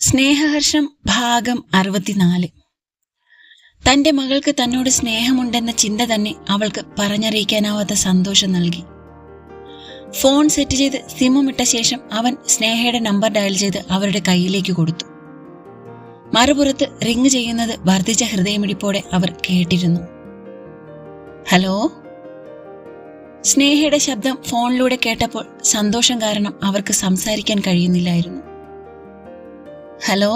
സ്നേഹഹർഷം ഭാഗം 64. തന്റെ മകൾക്ക് തന്നോട് സ്നേഹമുണ്ടെന്ന ചിന്ത തന്നെ അവൾക്ക് പറഞ്ഞറിയിക്കാനാവാത്ത സന്തോഷം നൽകി. ഫോൺ സെറ്റ് ചെയ്ത് സിമ്മുമിട്ട ശേഷം അവൻ സ്നേഹയുടെ നമ്പർ ഡയൽ ചെയ്ത് അവരുടെ കയ്യിലേക്ക് കൊടുത്തു. മറുപുറത്ത് റിങ് ചെയ്യുന്നത് വർദ്ധിച്ച ഹൃദയമിടിപ്പോടെ അവർ കേട്ടിരുന്നു. ഹലോ. സ്നേഹയുടെ ശബ്ദം ഫോണിലൂടെ കേട്ടപ്പോൾ സന്തോഷം കാരണം അവർക്ക് സംസാരിക്കാൻ കഴിയുന്നില്ലായിരുന്നു. ഹലോ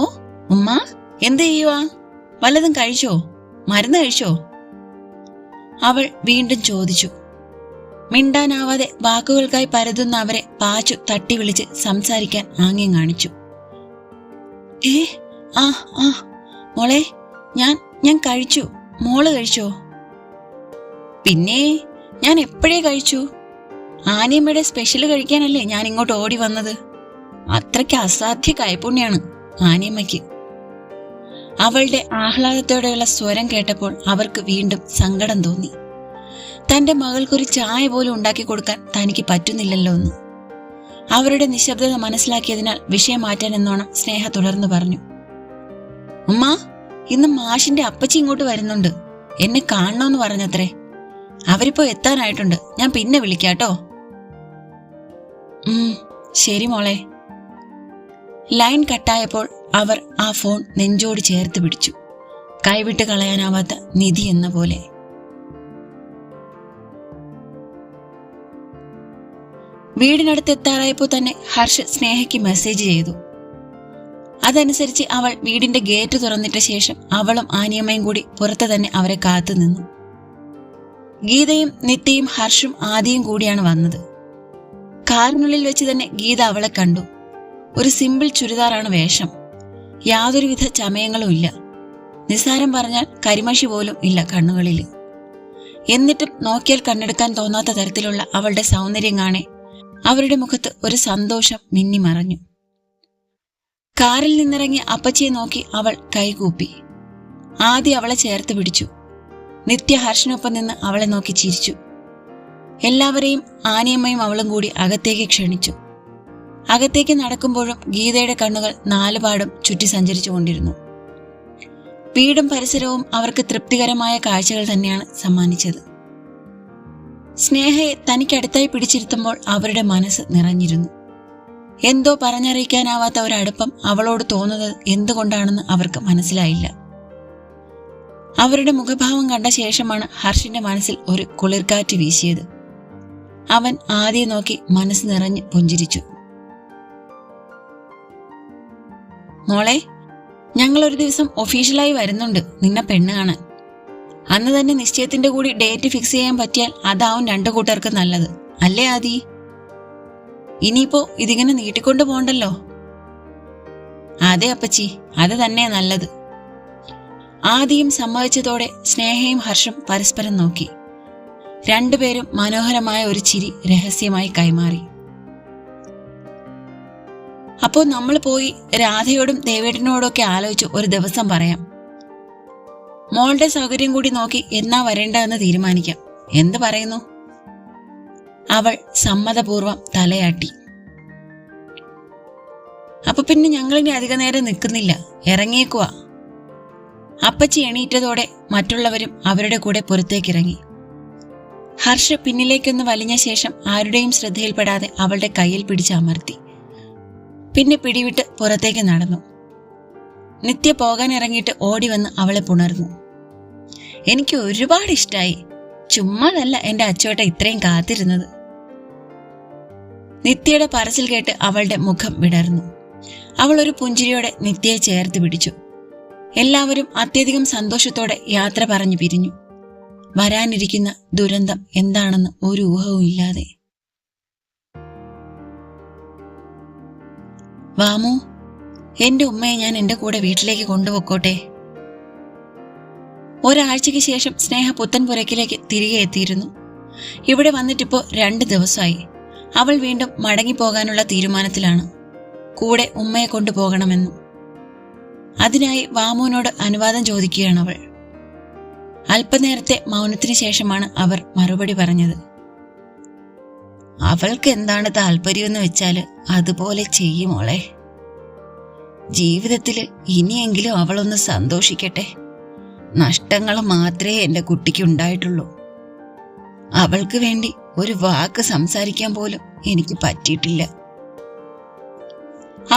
ഉമ്മ, എന്ത് ചെയ്യുവാ? വല്ലതും കഴിച്ചോ? മരുന്ന് കഴിച്ചോ? അവൾ വീണ്ടും ചോദിച്ചു. മിണ്ടാനാവാതെ വാക്കുകൾക്കായി പരതുന്ന അവരെ പാച്ചു തട്ടി വിളിച്ച് സംസാരിക്കാൻ ആംഗ്യം കാണിച്ചു. ആ മോളെ, ഞാൻ കഴിച്ചു. മോള് കഴിച്ചോ? പിന്നെ ഞാൻ എപ്പോഴേ കഴിച്ചു. ആനിയമ്മയുടെ സ്പെഷ്യൽ കഴിക്കാനല്ലേ ഞാൻ ഇങ്ങോട്ട് ഓടി വന്നത്. അത്രയ്ക്ക് അസാധ്യ കൈപുണ്യാണ് ആനിയമ്മയ്ക്ക്. അവളുടെ ആഹ്ലാദത്തോടെയുള്ള സ്വരം കേട്ടപ്പോൾ അവർക്ക് വീണ്ടും സങ്കടം തോന്നി. തന്റെ മകൾക്കൊരു ചായ പോലും ഉണ്ടാക്കി കൊടുക്കാൻ തനിക്ക് പറ്റുന്നില്ലല്ലോ എന്ന്. അവരുടെ നിശബ്ദത മനസ്സിലാക്കിയതിനാൽ വിഷയം മാറ്റാൻ എന്നോണം സ്നേഹ തുടർന്ന് പറഞ്ഞു. ഉമ്മ, ഇന്ന് മാഷിന്റെ അപ്പച്ചി ഇങ്ങോട്ട് വരുന്നുണ്ട്. എന്നെ കാണണമെന്ന് പറഞ്ഞത്രേ. അവരിപ്പോ എത്താനായിട്ടുണ്ട്. ഞാൻ പിന്നെ വിളിക്കാട്ടോ. ശരി മോളെ. ലൈൻ കട്ടായപ്പോൾ അവർ ആ ഫോൺ നെഞ്ചോട് ചേർത്ത് പിടിച്ചു. കൈവിട്ട് കളയാനാവാത്ത നിധി എന്ന പോലെ. വീടിനടുത്ത് എത്താറായപ്പോൾ തന്നെ ഹർഷ് സ്നേഹയ്ക്ക് മെസ്സേജ് ചെയ്തു. അതനുസരിച്ച് അവൾ വീടിന്റെ ഗേറ്റ് തുറന്നിട്ട ശേഷം അവളും ആനിയമ്മയും കൂടി പുറത്ത് തന്നെ അവരെ കാത്തു നിന്നു. ഗീതയും നിത്യയും ഹർഷും ആദിയും കൂടിയാണ് വന്നത്. കാറിനുള്ളിൽ വെച്ച് തന്നെ ഗീത അവളെ കണ്ടു. ഒരു സിമ്പിൾ ചുരിദാറാണ് വേഷം. യാതൊരുവിധ ചമയങ്ങളും ഇല്ല. നിസ്സാരം പറഞ്ഞാൽ കരിമഷി പോലും ഇല്ല കണ്ണുകളിൽ. എന്നിട്ടും നോക്കിയാൽ കണ്ണെടുക്കാൻ തോന്നാത്ത തരത്തിലുള്ള അവളുടെ സൗന്ദര്യം കാണെ അവരുടെ മുഖത്ത് ഒരു സന്തോഷം മിന്നിമറഞ്ഞു. കാറിൽ നിന്നിറങ്ങി അപ്പച്ചിയെ നോക്കി അവൾ കൈകൂപ്പി. ആദ്യം അവളെ ചേർത്ത് പിടിച്ചു. നിത്യ ഹർഷനൊപ്പം നിന്ന് അവളെ നോക്കി ചിരിച്ചു. എല്ലാവരെയും ആനിയമ്മയും അവളും കൂടി അകത്തേക്ക് ക്ഷണിച്ചു. അകത്തേക്ക് നടക്കുമ്പോഴും ഗീതയുടെ കണ്ണുകൾ നാലുപാടും ചുറ്റി സഞ്ചരിച്ചു കൊണ്ടിരുന്നു. വീടും പരിസരവും അവർക്ക് തൃപ്തികരമായ കാഴ്ചകൾ തന്നെയാണ് സമ്മാനിച്ചത്. സ്നേഹയെ തനിക്കടുത്തായി പിടിച്ചിരുത്തുമ്പോൾ അവരുടെ മനസ്സ് നിറഞ്ഞിരുന്നു. എന്തോ പറഞ്ഞറിയിക്കാനാവാത്ത ഒരടുപ്പം അവളോട് തോന്നുന്നത് എന്തുകൊണ്ടാണെന്ന് അവർക്ക് മനസ്സിലായില്ല. അവരുടെ മുഖഭാവം കണ്ട ശേഷമാണ് ഹർഷിന്റെ മനസ്സിൽ ഒരു കുളിർക്കാറ്റ് വീശിയത്. അവൻ ആദ്യം നോക്കി മനസ്സ് നിറഞ്ഞ് പുഞ്ചിരിച്ചു. മോളെ, ഞങ്ങൾ ഒരു ദിവസം ഒഫീഷ്യലായി വരുന്നുണ്ട് നിന്നെ പെണ്ണ് കാണാൻ. അന്ന് തന്നെ നിശ്ചയത്തിന്റെ കൂടി ഡേറ്റ് ഫിക്സ് ചെയ്യാൻ പറ്റിയാൽ അതാവും രണ്ടു കൂട്ടർക്ക് നല്ലത്, അല്ലേ ആദി? ഇനിയിപ്പോ ഇതിങ്ങനെ നീട്ടിക്കൊണ്ടു പോണ്ടല്ലോ. അതെ അപ്പച്ചി, അത് തന്നെ നല്ലത്. ആദിയും സമ്മതിച്ചതോടെ സ്നേഹയും ഹർഷും പരസ്പരം നോക്കി. രണ്ടുപേരും മനോഹരമായ ഒരു ചിരി രഹസ്യമായി കൈമാറി. അപ്പോ നമ്മൾ പോയി രാധയോടും ദേവേട്ടനോടൊക്കെ ആലോചിച്ച് ഒരു ദിവസം പറയാം. മോളുടെ സൗകര്യം കൂടി നോക്കി എന്നാ വരേണ്ടതെന്ന് തീരുമാനിക്കാം. എന്ത് പറയുന്നു? അവൾ സമ്മതപൂർവം തലയാട്ടി. അപ്പൊ പിന്നെ ഞങ്ങളിനി അധിക നേരം നിൽക്കുന്നില്ല, ഇറങ്ങിയേക്കുവാ. അപ്പച്ചി എണീറ്റതോടെ മറ്റുള്ളവരും അവരുടെ കൂടെ പുറത്തേക്കിറങ്ങി. ഹർഷ പിന്നിലേക്കൊന്ന് വലിഞ്ഞ ശേഷം ആരുടെയും ശ്രദ്ധയിൽപ്പെടാതെ അവളുടെ കയ്യിൽ പിടിച്ച് അമർത്തി. പിന്നെ പിടിവിട്ട് പുറത്തേക്ക് നടന്നു. നിത്യ പോകാൻ ഇറങ്ങിയിട്ട് ഓടി വന്ന് അവളെ പുണർന്നു. എനിക്ക് ഒരുപാട് ഇഷ്ടായി. ചുമ്മാതല്ല എന്റെ അച്ചോട്ട ഇത്രയും കാത്തിരുന്നത്. നിത്യയുടെ പറച്ചിൽ കേട്ട് അവളുടെ മുഖം വിടർന്നു. അവൾ ഒരു പുഞ്ചിരിയോടെ നിത്യയെ ചേർത്ത് പിടിച്ചു. എല്ലാവരും അത്യധികം സന്തോഷത്തോടെ യാത്ര പറഞ്ഞു പിരിഞ്ഞു. വരാനിരിക്കുന്ന ദുരന്തം എന്താണെന്ന് ഒരു ഊഹവും ഇല്ലാതെ. വാമു, എന്റെ ഉമ്മയെ ഞാൻ എന്റെ കൂടെ വീട്ടിലേക്ക് കൊണ്ടുപോക്കോട്ടെ. ഒരാഴ്ചയ്ക്ക് ശേഷം സ്നേഹ പുത്തൻപുരയ്ക്കിലേക്ക് തിരികെ എത്തിയിരുന്നു. ഇവിടെ വന്നിട്ടിപ്പോ 2 ദിവസമായി. അവൾ വീണ്ടും മടങ്ങിപ്പോകാനുള്ള തീരുമാനത്തിലാണ്. കൂടെ ഉമ്മയെ കൊണ്ടുപോകണമെന്നും. അതിനായി വാമുവിനോട് അനുവാദം ചോദിക്കുകയാണ് അവൾ. അല്പനേരത്തെ മൗനത്തിന് ശേഷമാണ് അവർ മറുപടി പറഞ്ഞത്. അവൾക്ക് എന്താണ് താല്പര്യമെന്ന് വെച്ചാല് അതുപോലെ ചെയ്യുമോളെ. ജീവിതത്തിൽ ഇനിയെങ്കിലും അവളൊന്ന് സന്തോഷിക്കട്ടെ. നഷ്ടങ്ങൾ മാത്രമേ എൻ്റെ കുട്ടിക്ക് ഉണ്ടായിട്ടുള്ളൂ. അവൾക്ക് വേണ്ടി ഒരു വാക്ക് സംസാരിക്കാൻ പോലും എനിക്ക് പറ്റിയിട്ടില്ല.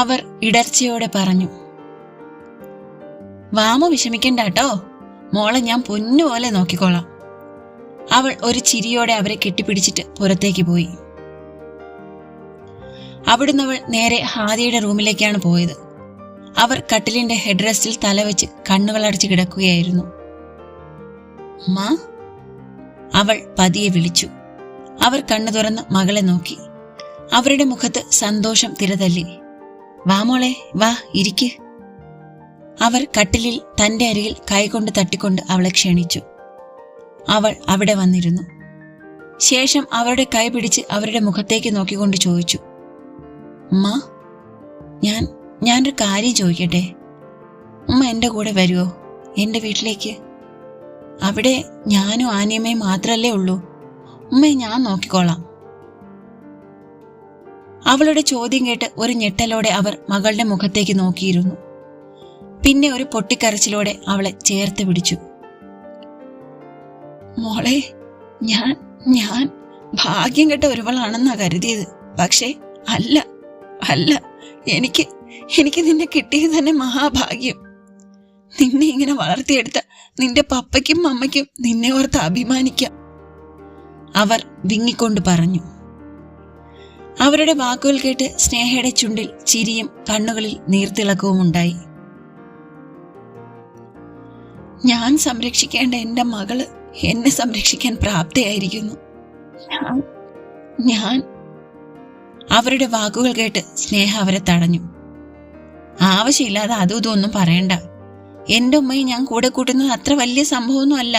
അവർ ഇടർച്ചയോടെ പറഞ്ഞു. വാമ വിഷമിക്കണ്ടാട്ടോ, മോളെ ഞാൻ പൊന്നുപോലെ നോക്കിക്കോളാം. അവൾ ഒരു ചിരിയോടെ അവരെ കെട്ടിപ്പിടിച്ചിട്ട് പുറത്തേക്ക് പോയി. അവിടുന്ന് അവൾ നേരെ ഹാദിയുടെ റൂമിലേക്കാണ് പോയത്. അവർ കട്ടിലിന്റെ ഹെഡ് റെസ്റ്റിൽ തലവെച്ച് കണ്ണുകളടച്ച് കിടക്കുകയായിരുന്നു. മാ, അവൾ പതിയെ വിളിച്ചു. അവർ കണ്ണു തുറന്ന് മകളെ നോക്കി. അവരുടെ മുഖത്ത് സന്തോഷം തിരതല്ലി. വാ മോളെ, വാ ഇരിക്ക്. അവർ കട്ടിലിൽ തന്റെ അരികിൽ കൈകൊണ്ട് തട്ടിക്കൊണ്ട് അവളെ ക്ഷണിച്ചു. അവൾ അവിടെ വന്നിരുന്നു. ശേഷം അവരുടെ കൈ പിടിച്ച് അവരുടെ മുഖത്തേക്ക് നോക്കിക്കൊണ്ട് ചോദിച്ചു, ഉമ്മ, ഞാനൊരു കാര്യം ചോദിക്കട്ടെ? ഉമ്മ എൻ്റെ കൂടെ വരുമോ എൻ്റെ വീട്ടിലേക്ക്? അവിടെ ഞാനും ആനിയമ്മയും മാത്രല്ലേ ഉള്ളൂ. ഉമ്മയെ ഞാൻ നോക്കിക്കോളാം. അവളുടെ ചോദ്യം കേട്ട് ഒരു ഞെട്ടലോടെ അവർ മകളുടെ മുഖത്തേക്ക് നോക്കിയിരുന്നു. പിന്നെ ഒരു പൊട്ടിക്കരച്ചിലോടെ അവളെ ചേർത്ത് പിടിച്ചു. മോളെ, ഞാൻ ഭാഗ്യം കെട്ട ഒരുവളാണെന്നാ കരുതിയത്. പക്ഷേ അല്ല അല്ല, എനിക്ക് നിന്നെ കിട്ടിയത് തന്നെ മഹാഭാഗ്യം. നിന്നെ ഇങ്ങനെ വളർത്തിയെടുത്ത നിന്റെ പപ്പയ്ക്കും അമ്മയ്ക്കും നിന്നെ ഓർത്ത് അഭിമാനിക്കാം, അവർ വിങ്ങിക്കൊണ്ട് പറഞ്ഞു. അവരുടെ വാക്കുകൾ കേട്ട് സ്നേഹയുടെ ചുണ്ടിൽ ചിരിയും കണ്ണുകളിൽ നീർത്തിളക്കവും ഉണ്ടായി. ഞാൻ സംരക്ഷിക്കേണ്ട എന്റെ മകള് എന്നെ സംരക്ഷിക്കാൻ പ്രാപ്തയായിരിക്കുന്നു. ഞാൻ അവരുടെ വാക്കുകൾ കേട്ട് സ്നേഹ അവരെ തടഞ്ഞു. ആവശ്യമില്ലാതെ അതും ഇതൊന്നും പറയണ്ട. എന്റെ ഉമ്മയെ ഞാൻ കൂടെ കൂട്ടുന്നത് അത്ര വലിയ സംഭവമൊന്നും അല്ല.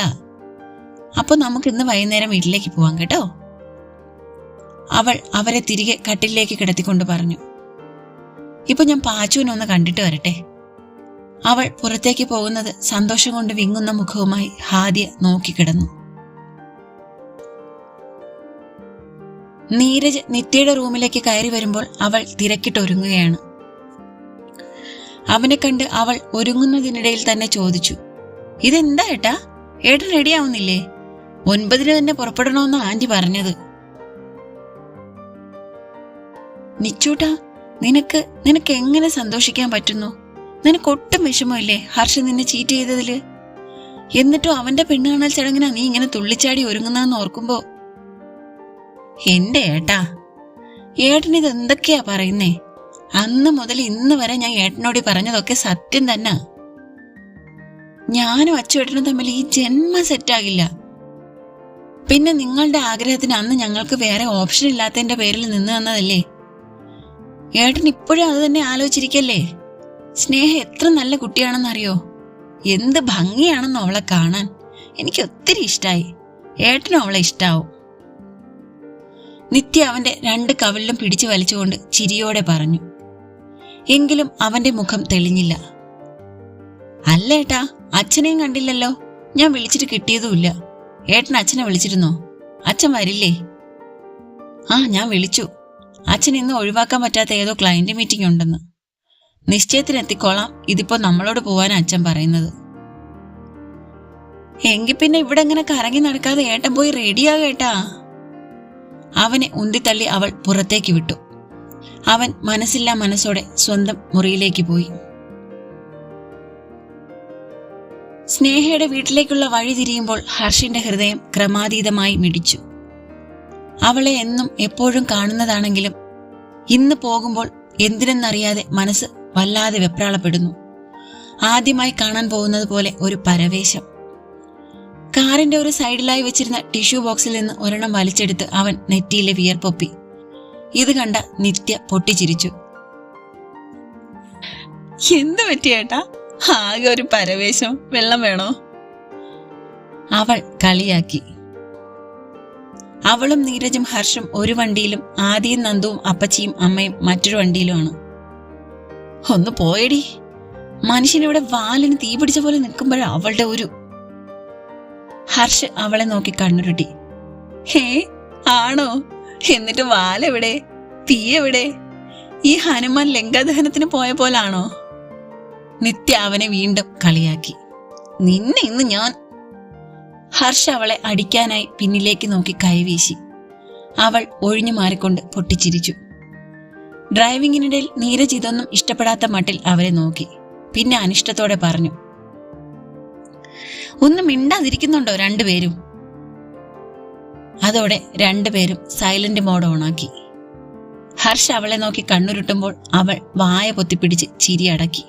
അപ്പൊ നമുക്ക് ഇന്ന് വൈകുന്നേരം വീട്ടിലേക്ക് പോവാം കേട്ടോ, അവൾ അവരെ തിരികെ കട്ടിലേക്ക് കിടത്തിക്കൊണ്ട് പറഞ്ഞു. ഇപ്പൊ ഞാൻ പാച്ചുവിനൊന്ന് കണ്ടിട്ട് വരട്ടെ. അവൾ പുറത്തേക്ക് പോകുന്നത് സന്തോഷം കൊണ്ട് വിങ്ങുന്ന മുഖവുമായി ഹാദിയ നോക്കിക്കിടന്നു. നീരജ് നിത്യയുടെ റൂമിലേക്ക് കയറി വരുമ്പോൾ അവൾ തിരക്കിട്ടൊരുങ്ങുകയാണ്. അവനെ കണ്ട് അവൾ ഒരുങ്ങുന്നതിനിടയിൽ തന്നെ ചോദിച്ചു, ഇതെന്താ ഏട്ടാ, ഏട്ടൻ റെഡിയാവുന്നില്ലേ? 9 തന്നെ പുറപ്പെടണമെന്ന് ആന്റി പറഞ്ഞത്. നിച്ചൂട്ടാ, നിനക്ക് എങ്ങനെ സന്തോഷിക്കാൻ പറ്റുന്നു? നിനക്കൊട്ടും വിഷമമില്ലേ ഹർഷ നിന്നെ ചീറ്റ് ചെയ്തതില്? എന്നിട്ടും അവന്റെ പെണ്ണ് കാണൽ ചടങ്ങിനാ നീ ഇങ്ങനെ തുള്ളിച്ചാടി ഒരുങ്ങുന്നതെന്ന് ഓർക്കുമ്പോ. എന്റെ ഏട്ടൻ ഇത് എന്തൊക്കെയാ പറയുന്നേ? അന്ന് മുതൽ ഇന്ന് വരെ ഞാൻ ഏട്ടനോട് പറഞ്ഞതൊക്കെ സത്യം തന്നെ. ഞാനും അച്ചുവേട്ടനും തമ്മിൽ ഈ ജന്മം സെറ്റാകില്ല. പിന്നെ നിങ്ങളുടെ ആഗ്രഹത്തിന് അന്ന് ഞങ്ങൾക്ക് വേറെ ഓപ്ഷൻ ഇല്ലാത്തതിന്റെ പേരിൽ നിന്ന് തന്നതല്ലേ? ഏട്ടൻ ഇപ്പോഴും അത് തന്നെ ആലോചിച്ചിരിക്കല്ലേ? സ്നേഹ എത്ര നല്ല കുട്ടിയാണെന്നറിയോ? എന്ത് ഭംഗിയാണെന്നോ അവളെ കാണാൻ. എനിക്ക് ഒത്തിരി ഇഷ്ടായി. ഏട്ടനും അവളെ ഇഷ്ടാവും. നിത്യ അവന്റെ 2 കവിളിലും പിടിച്ചു വലിച്ചുകൊണ്ട് ചിരിയോടെ പറഞ്ഞു. എങ്കിലും അവന്റെ മുഖം തെളിഞ്ഞില്ല. അല്ല ഏട്ടാ, അച്ഛനെയും കണ്ടില്ലല്ലോ. ഞാൻ വിളിച്ചിട്ട് കിട്ടിയതുമില്ല. ഏട്ടൻ അച്ഛനെ വിളിച്ചിരുന്നോ? അച്ഛൻ വരില്ലേ? ആ, ഞാൻ വിളിച്ചു. അച്ഛൻ ഇന്ന് ഒഴിവാക്കാൻ പറ്റാത്ത ഏതോ ക്ലയന്റ് മീറ്റിംഗ് ഉണ്ടെന്ന്. നിശ്ചയത്തിനെത്തിക്കോളാം. ഇതിപ്പോ നമ്മളോട് പോവാനാ അച്ഛൻ പറയുന്നത്. എങ്കിൽ പിന്നെ ഇവിടെ എങ്ങനെ കറങ്ങി നടക്കാതെ ഏട്ടൻ പോയി റെഡിയാകേട്ടാ. അവനെ ഉന്തിത്തള്ളി അവൾ പുറത്തേക്ക് വിട്ടു. അവൻ മനസ്സില്ലാ മനസ്സോടെ സ്വന്തം മുറിയിലേക്ക് പോയി. സ്നേഹയുടെ വീട്ടിലേക്കുള്ള വഴി തിരിയുമ്പോൾ ഹർഷിന്റെ ഹൃദയം ക്രമാതീതമായി മിടിച്ചു. അവളെ എന്നും എപ്പോഴും കാണുന്നതാണെങ്കിലും ഇന്ന് പോകുമ്പോൾ എന്തിനെന്നറിയാതെ മനസ്സ് വല്ലാതെ വെപ്രാളപ്പെടുന്നു. ആദ്യമായി കാണാൻ പോകുന്നത് പോലെ ഒരു പരവേശം. കാറിന്റെ ഒരു സൈഡിലായി വെച്ചിരുന്ന ടിഷ്യൂ ബോക്സിൽ നിന്ന് ഒരെണ്ണം വലിച്ചെടുത്ത് അവൻ നെറ്റിയിലെ വിയർപ്പൊപ്പി. ഇത് കണ്ട നിത്യ പൊട്ടിച്ചിരിച്ചു. എന്ത് പറ്റിയേട്ടാ? ആകെ ഒരു പരവേശം. വെള്ളം വേണോ? അവൾ കളിയാക്കി. അവളും നീരജും ഹർഷും ഒരു വണ്ടിയിലും ആദിയും നന്ദുവും അപ്പച്ചിയും അമ്മയും മറ്റൊരു വണ്ടിയിലുമാണ്. ഒന്ന് പോയടി. മനുഷ്യനിവിടെ വാലിന് തീ പിടിച്ച പോലെ നിൽക്കുമ്പോഴാ അവളുടെ ഒരു. ഹർഷ് അവളെ നോക്കി കണ്ണുരുട്ടി. ഹേ, ആണോ? എന്നിട്ട് വാലെവിടെ? തീ എവിടെ? ഈ ഹനുമാൻ ലങ്കാദഹനത്തിന് പോയ പോലാണോ? നിത്യ അവനെ വീണ്ടും കളിയാക്കി. നിന്നെ ഇന്ന് ഞാൻ. ഹർഷ അവളെ അടിക്കാനായി പിന്നിലേക്ക് നോക്കി കൈവീശി. അവൾ ഒഴിഞ്ഞു മാറിക്കൊണ്ട് പൊട്ടിച്ചിരിച്ചു. ഡ്രൈവിംഗിനിടയിൽ നീരജ് ഇതൊന്നും ഇഷ്ടപ്പെടാത്ത മട്ടിൽ അവരെ നോക്കി. പിന്നെ അനിഷ്ടത്തോടെ പറഞ്ഞു, ഒന്നും മിണ്ടാതിരിക്കുന്നുണ്ടോ രണ്ടുപേരും? അതോടെ രണ്ടുപേരും സൈലന്റ് മോഡ് ഓണാക്കി. ഹർഷ അവളെ നോക്കി കണ്ണുരുട്ടുമ്പോൾ അവൾ വായ പൊത്തിപ്പിടിച്ച് ചിരിയടക്കി.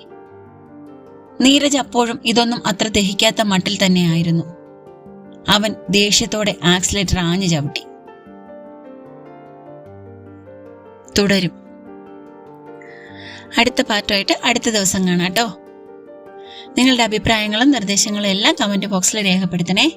നീരജ് അപ്പോഴും ഇതൊന്നും അത്ര ദഹിക്കാത്ത മട്ടിൽ തന്നെയായിരുന്നു. അവൻ ദേഷ്യത്തോടെ ആക്സിലേറ്റർ ആഞ്ഞു ചവിട്ടി. തുടരും. അടുത്ത പാർട്ടുമായിട്ട് അടുത്ത ദിവസം കാണാട്ടോ. നിങ്ങളുടെ അഭിപ്രായങ്ങളും നിർദ്ദേശങ്ങളും എല്ലാം കമന്റ് ബോക്സിൽ രേഖപ്പെടുത്തണേ.